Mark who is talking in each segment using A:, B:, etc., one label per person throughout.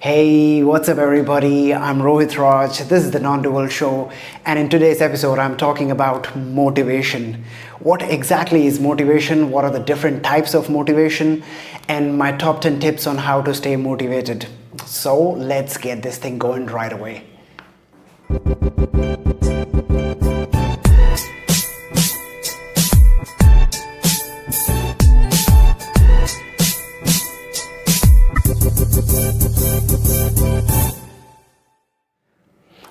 A: Hey, what's up everybody? I'm Rohit Raj. This is the Non-Dual Show, and in today's episode I'm talking about motivation. What exactly is motivation? What are the different types of motivation? And my top 10 tips on how to stay motivated. So let's get this thing going right away.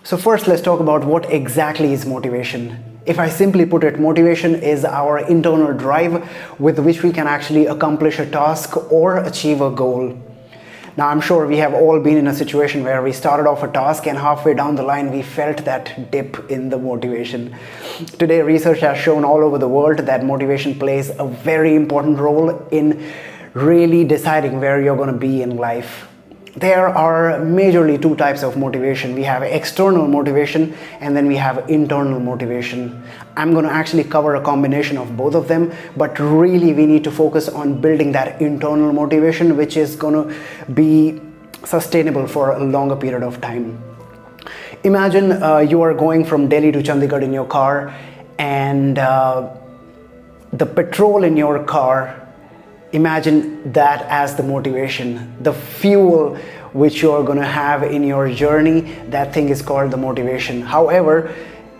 A: So first, let's talk about what exactly is motivation. If I simply put it, motivation is our internal drive with which we can actually accomplish a task or achieve a goal. Now, I'm sure we have all been in a situation where we started off a task and halfway down the line we felt that dip in the motivation. Today, research has shown all over the world that motivation plays a very important role in really deciding where you're going to be in life. There are majorly two types of motivation. We have external motivation and then we have internal motivation. I'm going to actually cover a combination of both of them, but really we need to focus on building that internal motivation, which is going to be sustainable for a longer period of time. Imagine you are going from Delhi to Chandigarh in your car, and the petrol in your car, imagine that as the motivation, the fuel which you're going to have in your journey. That thing is called the motivation. However,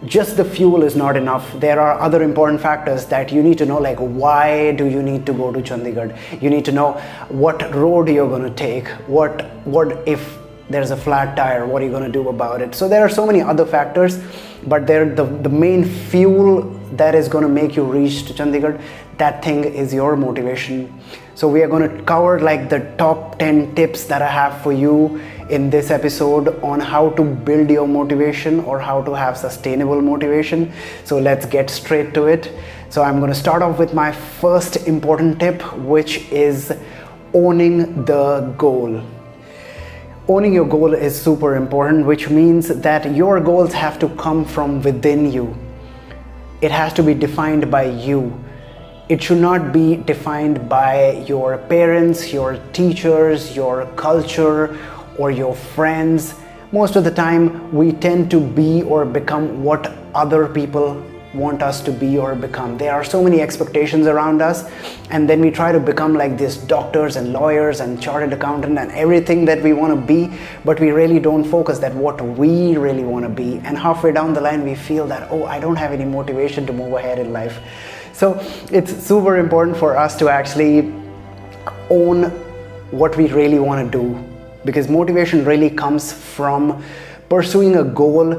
A: just the fuel is not enough. There are other important factors that you need to know, like why do you need to go to Chandigarh? You need to know what road you're going to take. What if there's a flat tire, what are you going to do about it? So there are so many other factors, but the main fuel that is going to make you reach to Chandigarh, that thing is your motivation. So we are going to cover like the top 10 tips that I have for you in this episode on how to build your motivation or how to have sustainable motivation. So let's get straight to it. So I'm going to start off with my first important tip, which is owning the goal. Owning your goal is super important, which means that your goals have to come from within you. It has to be defined by you. It should not be defined by your parents, your teachers, your culture, or your friends. Most of the time, we tend to be or become what other people want us to be or become. There are so many expectations around us, and then we try to become like these doctors and lawyers and chartered accountant and everything that we want to be, but we really don't focus that what we really want to be. And halfway down the line we feel that, oh, I don't have any motivation to move ahead in life. So it's super important for us to actually own what we really want to do, because motivation really comes from pursuing a goal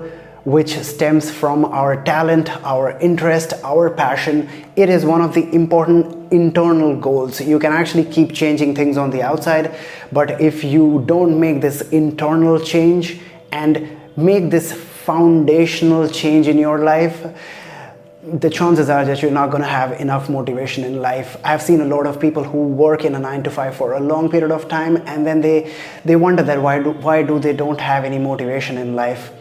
A: which stems from our talent, our interest, our passion. It is one of the important internal goals. You can actually keep changing things on the outside, but if you don't make this internal change and make this foundational change in your life, the chances are that you're not going to have enough motivation in life. I've seen a lot of people who work in a 9-to-5 for a long period of time, and then they wonder that why do they don't have any motivation in life.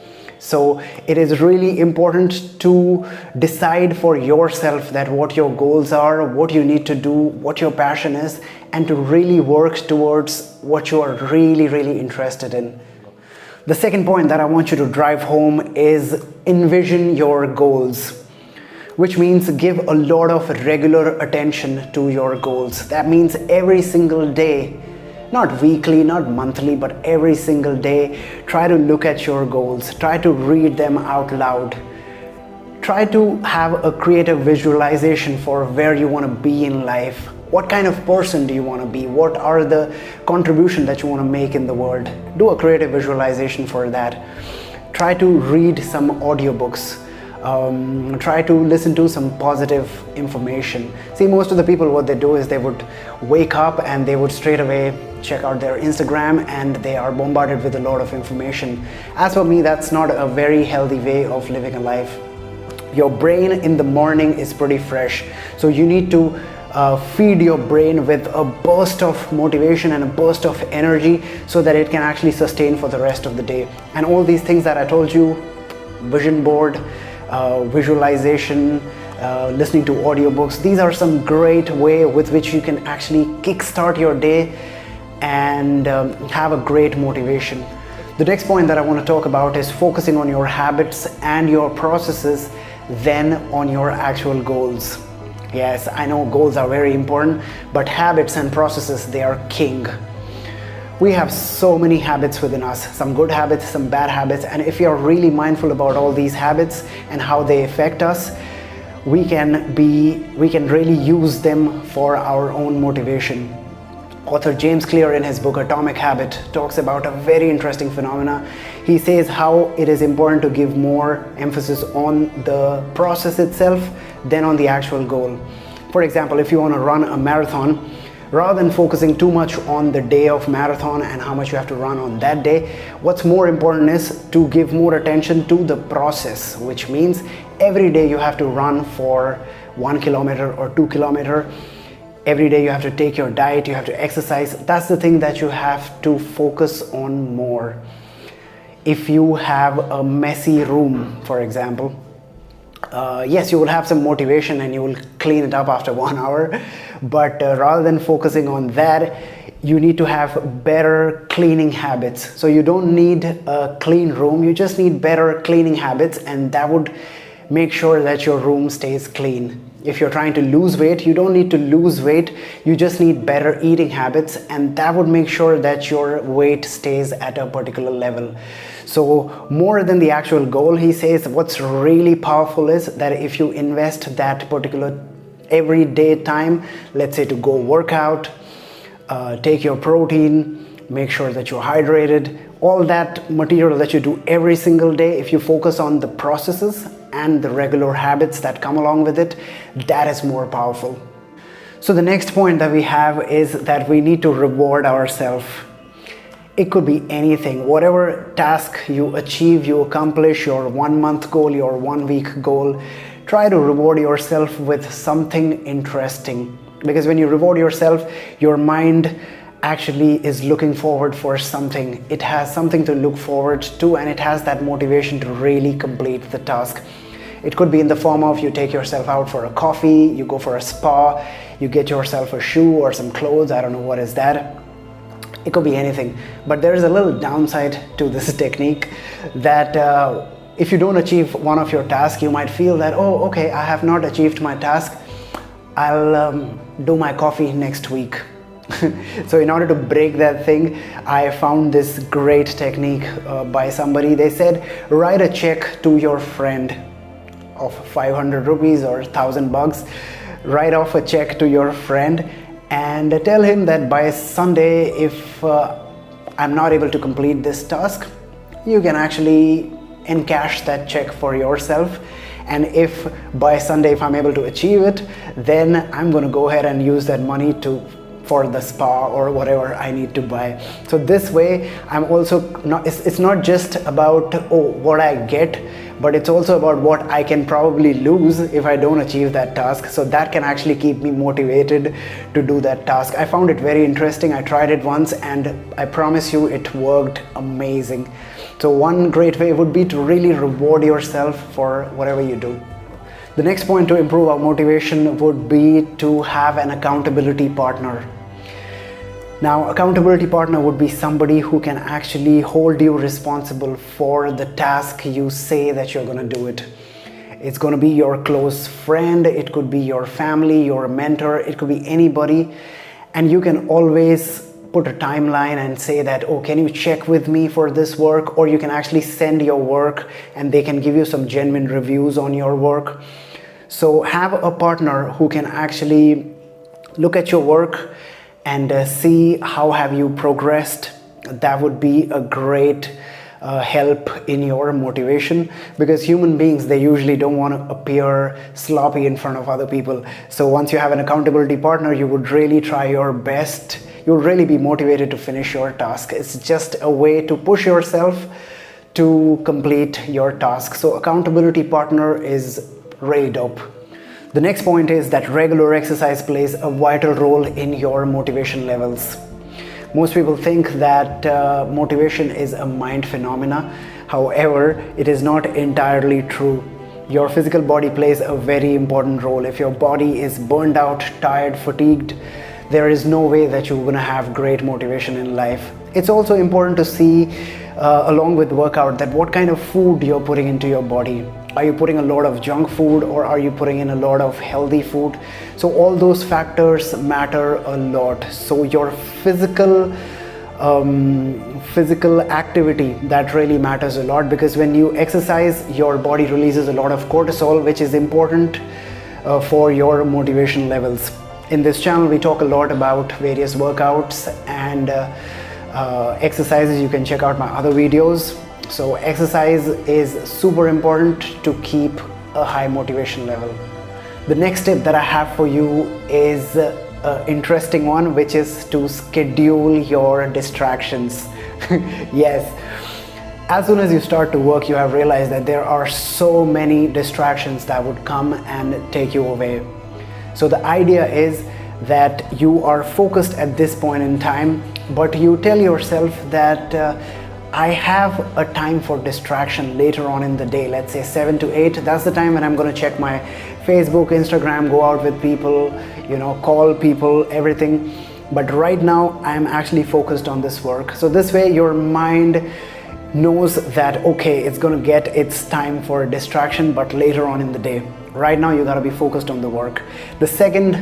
A: So it is really important to decide for yourself that what your goals are, what you need to do, what your passion is, and to really work towards what you are really interested in. The second point that I want you to drive home is envision your goals, which means give a lot of regular attention to your goals. That means every single day, not weekly, not monthly, but every single day, try to look at your goals. Try to read them out loud. Try to have a creative visualization for where you want to be in life. What kind of person do you want to be? What are the contributions that you want to make in the world? Do a creative visualization for that. Try to read some audiobooks. Try to listen to some positive information. See, most of the people, what they do is they would wake up and they would straight away check out their Instagram, and they are bombarded with a lot of information. As for me, that's not a very healthy way of living a life. Your brain in the morning is pretty fresh, so you need to feed your brain with a burst of motivation and a burst of energy so that it can actually sustain for the rest of the day. And all these things that I told you, vision board, visualization, listening to audiobooks, these are some great way with which you can actually kickstart your day and have a great motivation. The next point that I want to talk about is focusing on your habits and your processes than on your actual goals. Yes, I know goals are very important, but habits and processes, they are king. We have so many habits within us, some good habits, some bad habits, and if you're really mindful about all these habits and how they affect us, we can really use them for our own motivation. Author James Clear, in his book Atomic Habit, talks about a very interesting phenomena. He says how it is important to give more emphasis on the process itself than on the actual goal. For example, if you want to run a marathon, rather than focusing too much on the day of marathon and how much you have to run on that day, what's more important is to give more attention to the process, which means every day you have to run for 1 kilometer or 2 kilometer. Every day you have to take your diet, you have to exercise. That's the thing that you have to focus on more. If you have a messy room, for example, yes, you will have some motivation and you will clean it up after 1 hour, but rather than focusing on that, you need to have better cleaning habits. So you don't need a clean room, you just need better cleaning habits, and that would make sure that your room stays clean. If you're trying to lose weight, you don't need to lose weight, you just need better eating habits, and that would make sure that your weight stays at a particular level. So more than the actual goal, he says what's really powerful is that if you invest that particular everyday time, let's say to go work out, take your protein, make sure that you're hydrated, all that material that you do every single day, if you focus on the processes and the regular habits that come along with it, that is more powerful. So the next point that we have is that we need to reward ourselves. It could be anything, whatever task you achieve, you accomplish, your 1 month goal, your 1 week goal, try to reward yourself with something interesting. Because when you reward yourself, your mind actually is looking forward for something. It has something to look forward to, and it has that motivation to really complete the task. It could be in the form of you take yourself out for a coffee, you go for a spa, you get yourself a shoe or some clothes, I don't know what is that. It could be anything, but there is a little downside to this technique that if you don't achieve one of your tasks, you might feel that, oh, okay, I have not achieved my task, I'll do my coffee next week. So in order to break that thing, I found this great technique by somebody. They said, write a check to your friend of 500 rupees or 1,000 bucks. Write off a check to your friend and tell him that by Sunday, if I'm not able to complete this task, you can actually encash that check for yourself. And if by Sunday, if I'm able to achieve it, then I'm going to go ahead and use that money for the spa or whatever I need to buy. So this way, I'm also not, it's not just about what I get, but it's also about what I can probably lose if I don't achieve that task. So that can actually keep me motivated to do that task. I found it very interesting. I tried it once and I promise you it worked amazing. So one great way would be to really reward yourself for whatever you do. The next point to improve our motivation would be to have an accountability partner. Now, accountability partner would be somebody who can actually hold you responsible for the task you say that you're going to do it. It's going to be your close friend, it could be your family, your mentor, it could be anybody, and you can always put a timeline and say that, oh, can you check with me for this work? Or you can actually send your work and they can give you some genuine reviews on your work. So have a partner who can actually look at your work and see how have you progressed. That would be a great help in your motivation, because human beings, they usually don't want to appear sloppy in front of other people. So once you have an accountability partner, you would really try your best. You'll really be motivated to finish your task. It's just a way to push yourself to complete your task. So accountability partner is really dope. The next point is that regular exercise plays a vital role in your motivation levels. Most people think that motivation is a mind phenomena. However, it is not entirely true. Your physical body plays a very important role. If your body is burned out, tired, fatigued, there is no way that you're gonna have great motivation in life. It's also important to see along with workout that what kind of food you're putting into your body. Are you putting a lot of junk food, or are you putting in a lot of healthy food? So all those factors matter a lot. So your physical activity, that really matters a lot, because when you exercise, your body releases a lot of cortisol, which is important for your motivation levels. In this channel we talk a lot about various workouts and exercises. You can check out my other videos. So exercise is super important to keep a high motivation level. The next tip that I have for you is an interesting one, which is to schedule your distractions. Yes, as soon as you start to work, you have realized that there are so many distractions that would come and take you away. So the idea is that you are focused at this point in time, but you tell yourself that I have a time for distraction later on in the day, let's say 7 to 8. That's the time when I'm going to check my Facebook, Instagram, go out with people, call people, everything. But right now I'm actually focused on this work. So this way your mind knows that, okay, it's going to get its time for distraction, but later on in the day. Right now you got to be focused on the work. The second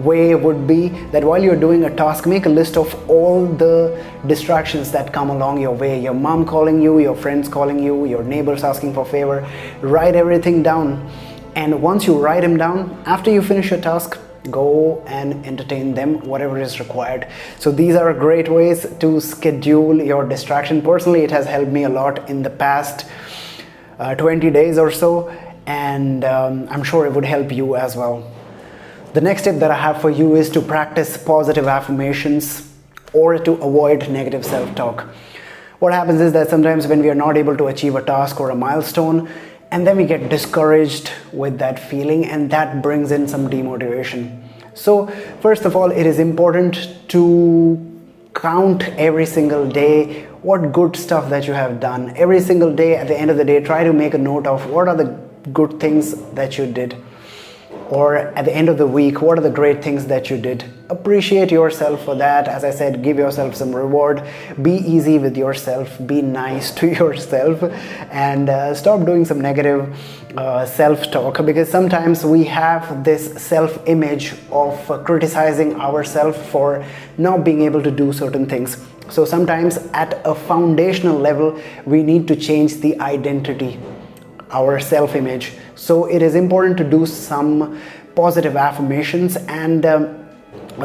A: way would be that while you're doing a task, make a list of all the distractions that come along your way. Your mom calling you, your friends calling you, your neighbors asking for favor. Write everything down, and once you write them down, after you finish your task, go and entertain them, whatever is required. So these are great ways to schedule your distraction. Personally, it has helped me a lot in the past 20 days or so, and I'm sure it would help you as well. The next tip that I have for you is to practice positive affirmations or to avoid negative self-talk. What happens is that sometimes when we are not able to achieve a task or a milestone, and then we get discouraged with that feeling, and that brings in some demotivation. So first of all, it is important to count every single day what good stuff that you have done. Every single day, at the end of the day, try to make a note of what are the good things that you did. Or at the end of the week, what are the great things that you did? Appreciate yourself for that. As I said, give yourself some reward. Be easy with yourself. Be nice to yourself, and stop doing some negative self-talk, because sometimes we have this self-image of criticizing ourselves for not being able to do certain things. So sometimes at a foundational level, we need to change the identity, our self-image. So it is important to do some positive affirmations, and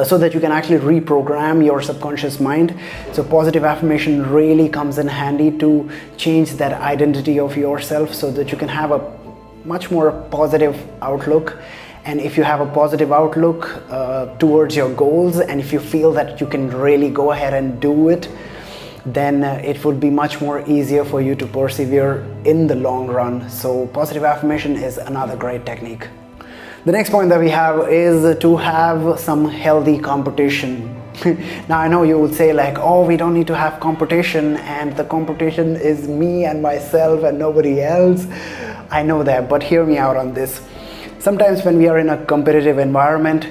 A: so that you can actually reprogram your subconscious mind. So positive affirmation really comes in handy to change that identity of yourself, so that you can have a much more positive outlook. And if you have a positive outlook towards your goals, and if you feel that you can really go ahead and do it, then it would be much more easier for you to persevere in the long run. So positive affirmation is another great technique. The next point that we have is to have some healthy competition. Now I know you would say like, oh, we don't need to have competition, and the competition is me and myself and nobody else. I know that, but hear me out on this. Sometimes when we are in a competitive environment,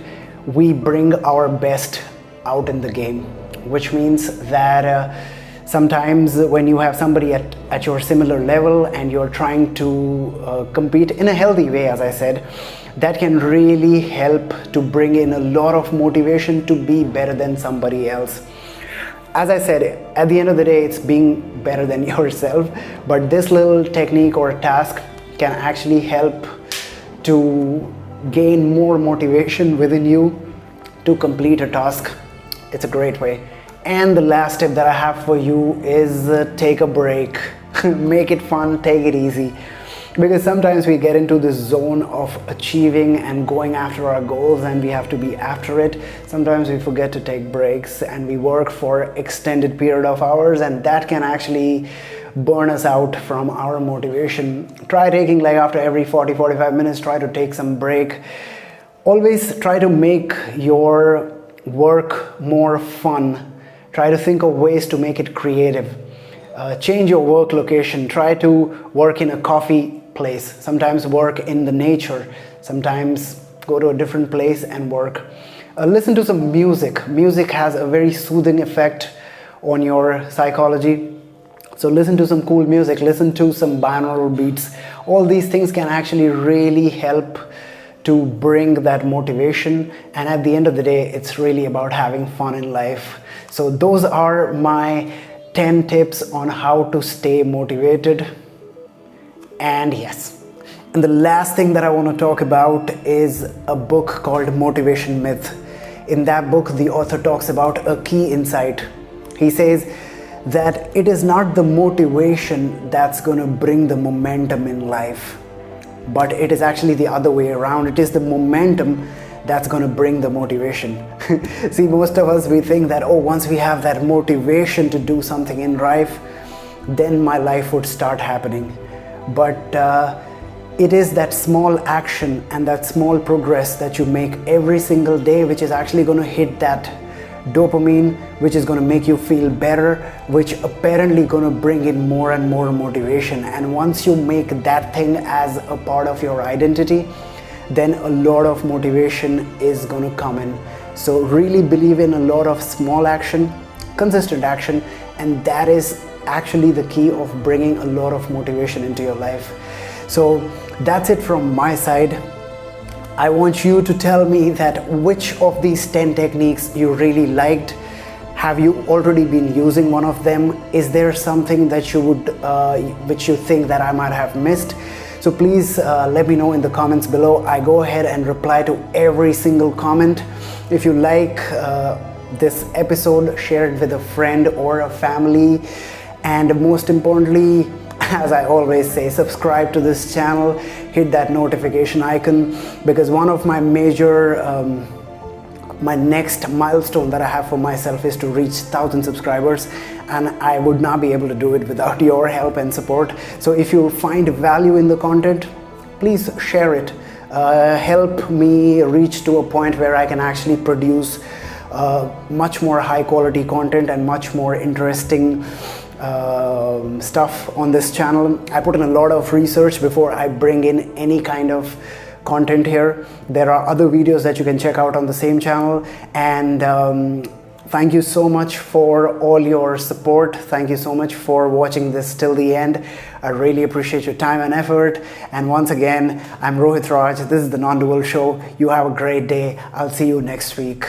A: we bring our best out in the game, which means that sometimes when you have somebody at your similar level and you're trying to compete in a healthy way, as I said, that can really help to bring in a lot of motivation to be better than somebody else. As I said, at the end of the day, it's being better than yourself, but this little technique or task can actually help to gain more motivation within you to complete a task. It's a great way. And the last tip that I have for you is take a break. Make it fun, take it easy. Because sometimes we get into this zone of achieving and going after our goals, and we have to be after it. Sometimes we forget to take breaks and we work for extended period of hours, and that can actually burn us out from our motivation. Try taking, like, after every 40-45 minutes, try to take some break. Always try to make your work more fun. Try to think of ways to make it creative. Change your work location. Try to work in a coffee place. Sometimes work in the nature. Sometimes go to a different place and work. Listen to some music. Music has a very soothing effect on your psychology. So listen to some cool music, listen to some binaural beats. All these things can actually really help to bring that motivation, and at the end of the day, it's really about having fun in life. So those are my 10 tips on how to stay motivated. And yes, and the last thing that I want to talk about is a book called Motivation Myth. In that book, the author talks about a key insight. He says that it is not the motivation that's going to bring the momentum in life, but it is actually the other way around. It is the momentum that's going to bring the motivation. See, most of us, we think that, oh, once we have that motivation to do something in life, then my life would start happening. But it is that small action and that small progress that you make every single day which is actually going to hit that dopamine, which is going to make you feel better, which apparently going to bring in more and more motivation. And once you make that thing as a part of your identity, then a lot of motivation is going to come in. So really believe in a lot of small action, consistent action, and that is actually the key of bringing a lot of motivation into your life. So that's it from my side. I want you to tell me that which of these 10 techniques you really liked. Have you already been using one of them? Is there something that you would, which you think that I might have missed? So please let me know in the comments below. I go ahead and reply to every single comment. If you like this episode, share it with a friend or a family. And most importantly, as I always say, subscribe to this channel, hit that notification icon, because one of my major, my next milestone that I have for myself is to reach 1,000 subscribers, and I would not be able to do it without your help and support. So if you find value in the content, please share it. Help me reach to a point where I can actually produce much more high quality content and much more interesting stuff on this channel. I put in a lot of research before I bring in any kind of content here. There are other videos that you can check out on the same channel, and thank you so much for all your support. Thank you so much for watching this till the end. I really appreciate your time and effort. And once again, I'm Rohit Raj. This is the Non-Dual Show. You have a great day. I'll see you next week.